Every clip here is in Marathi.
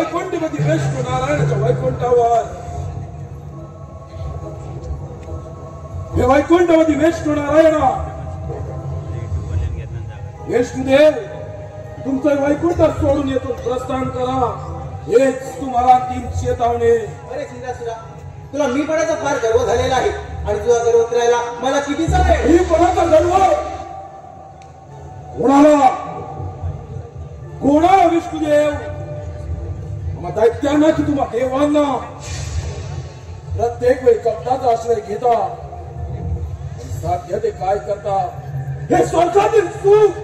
वैकुंठपती विष्णू नारायणाच्या वैकुंठावर हे वैकुंठपती विष्णू नारायण विष्णुदेव तुमचं वैकुंठ सोडून येतो प्रस्थान करा हेच तुम्हाला अंतिम चेतावणी। अरे सिंहासुरा तुला मी पणाचा फार गर्व झालेला आहे आणि तुझा गर्व करायला मला किती चालेल। ही पणाचा गर्व कोणाला कोणाला विष्णुदेव मग दैत्यांना की तुम्हा देवांना प्रत्येक वेळी कपटाचा आश्रय घेता साध्य ते काय करता हे स्वर्गातील सुख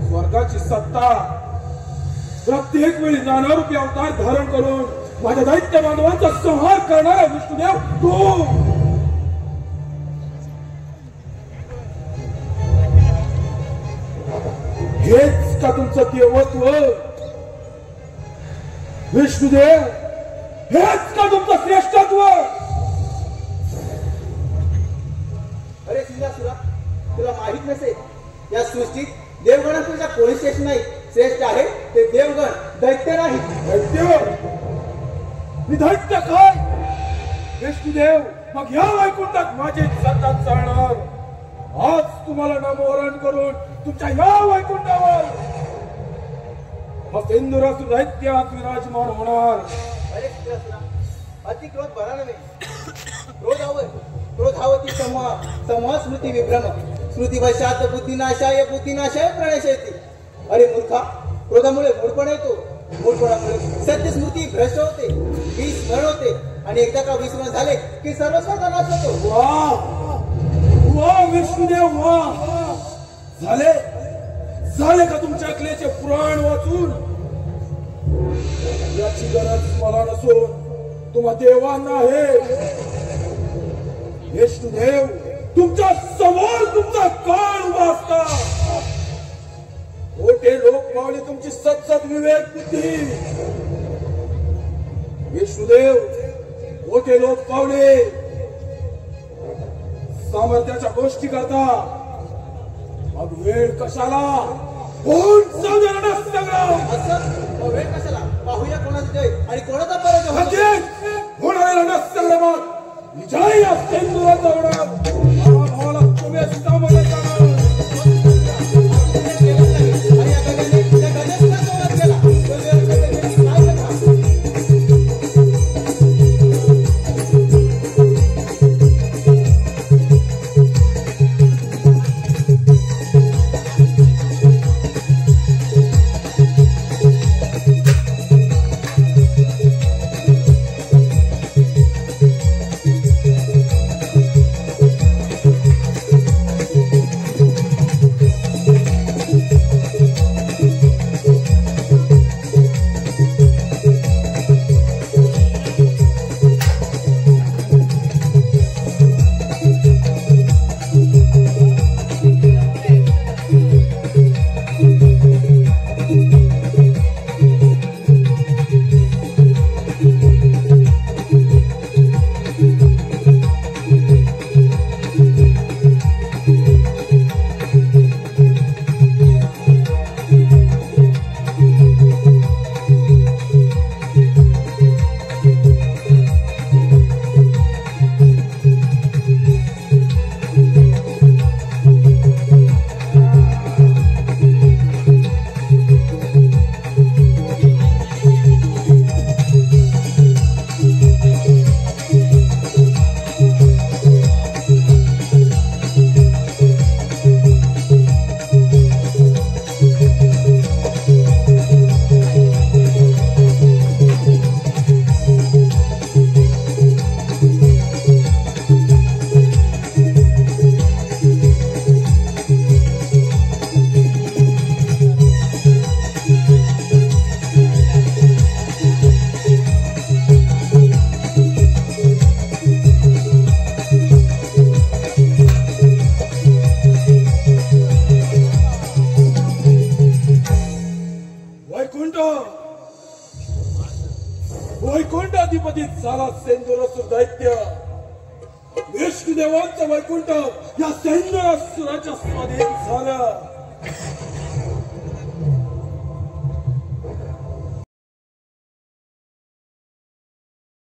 स्वर्गाची सत्ता प्रत्येक वेळी नानारूपी अवतार धारण करून माझ्या दैत्य बांधवांचा संहार करणारा विष्णुदेव तू हेच का तुमचं देवत्व विष्णुदेव हेच का तुमचं श्रेष्ठत्व। अरे सिंहासुरा तुला माहित नसेल या सृष्टीत देवगणांपेक्षा कोणी श्रेष्ठ नाही श्रेष्ठ आहे ते देवगण दैत्य नाही। दैत्य मी दैत्य काय विष्णुदेव मग या वैकुंठात माझे सत्ता चालणार आज तुम्हाला नामोहरण करून तुमच्या या वैकुंठावर मग इंदुरासुर दैत्यात विराजमान होणार। अरे सिंहासुरा अति क्रोध बरा नव्हे क्रोधावती समूह स्मृती विभ्रम स्मृती वशात बुद्धिनाशाय प्रणयशयती। अरे मूर्खा क्रोधामुळे मूढपण येतो मूढपणामुळे सत्य स्मृती भ्रष्ट होते विस्मरण होते आणि एकदा का विस्मरण झाले की सर्वस्वाचा नाश होतो। वाह विष्णुदेव वाह झाले का तुमच्या अकलेचे पुराण वाचून याची गरज मला नसून तुम्हा देवांना आहे। विष्णुदेव तुमच्या समोर तुमचा काळ उभा असता मोठे लोक मावळे तुमची सतसत विवेक बुद्धी विष्णुदेव मोठे लोक पावले सामर्थ्याच्या गोष्टी करता मग वेळ कशाला कोण साधारण असं वेळ कशाला पाहूया कोणाचा जय आणि कोणाचा पराजय होणाऱ्या संग्रामात विजय सिंधुराचा भावाला तुम्ही सामोरे जाणार। वैकुंठाधिपती झाला सेंदुरासुर दैत्य विष्णुदेवांचं वैकुंठ या सेंदुरासुराच्या स्वाधीन झालं।